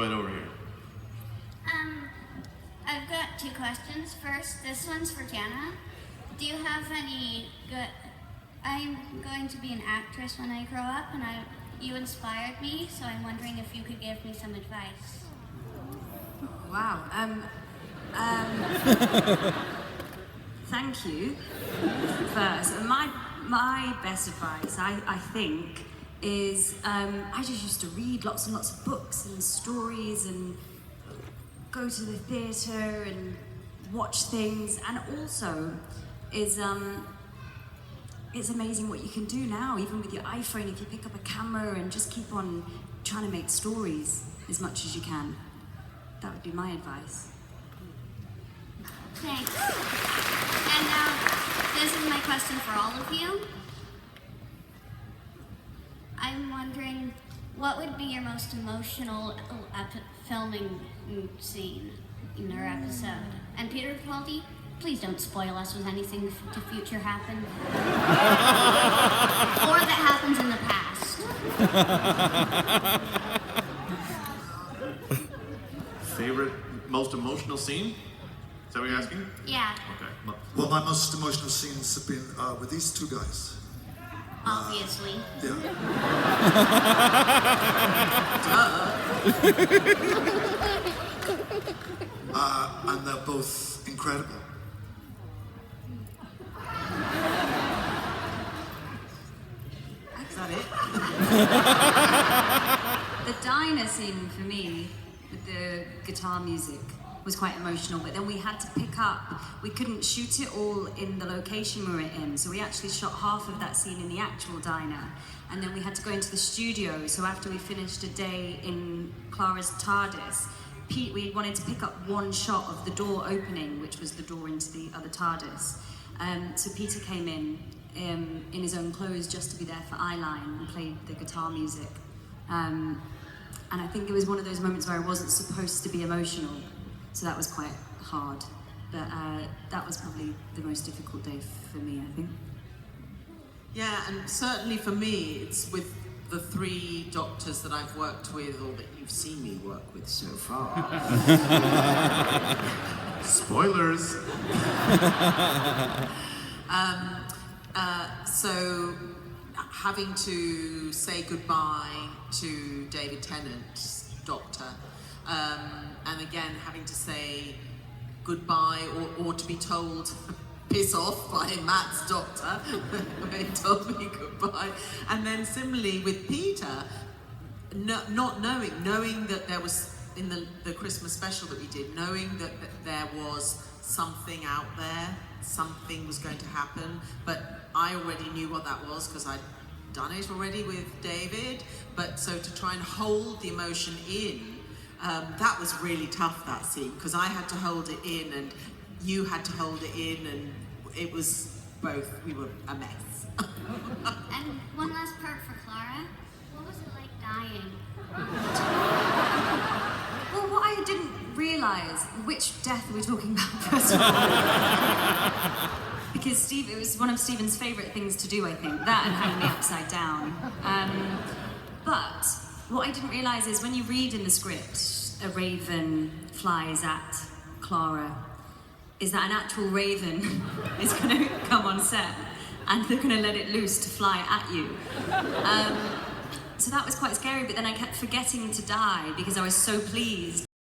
go ahead over here. I've got two questions. First, this one's for Jenna. Do you have any good... I'm going to be an actress when I grow up, and you inspired me, so I'm wondering if you could give me some advice. Wow. Thank you. First, my best advice, I think, is I just used to read lots and lots of books and stories and go to the theatre and watch things, and also is it's amazing what you can do now, even with your iPhone, if you pick up a camera and just keep on trying to make stories as much as you can. That would be my advice. Thanks. And now, this is my question for all of you. I'm wondering, what would be your most emotional filming scene in our episode? And Peter Capaldi, please don't spoil us with anything to future happen. Or that happens in the past. Favorite, most emotional scene? Is that what you're asking? Yeah. Okay. Well, my most emotional scenes have been with these two guys. Obviously. Yeah. And they're both incredible. Is that it? The diner scene for me, with the guitar music, was quite emotional, but then we had to pick up, we couldn't shoot it all in the location we were in, so we actually shot half of that scene in the actual diner, and then we had to go into the studio, so after we finished a day in Clara's TARDIS, we wanted to pick up one shot of the door opening, which was the door into the other TARDIS. So Peter came in his own clothes just to be there for eyeline and played the guitar music. And I think it was one of those moments where I wasn't supposed to be emotional, so that was quite hard. But that was probably the most difficult day for me, I think. Yeah, and certainly for me, it's with the three doctors that I've worked with, or that you've seen me work with so far. Spoilers. So having to say goodbye to David Tennant's doctor, and again having to say goodbye or to be told piss off by Matt's doctor when he told me goodbye, and then similarly with Peter, not knowing that there was in the Christmas special that we did, knowing that there was something out there, something was going to happen, but I already knew what that was because I'd done it already with David, but so to try and hold the emotion in, that was really tough, that scene, because I had to hold it in and you had to hold it in, and it was both, we were a mess. And one last part for Clara. What was it like dying? Well, what I didn't realise, which death are we talking about first of all? Because Steve, it was one of Stephen's favourite things to do, I think, that and hang me upside down. But what I didn't realise is when you read in the script, a raven flies at Clara, is that an actual raven is going to come on set and they're going to let it loose to fly at you. So that was quite scary, but then I kept forgetting to die because I was so pleased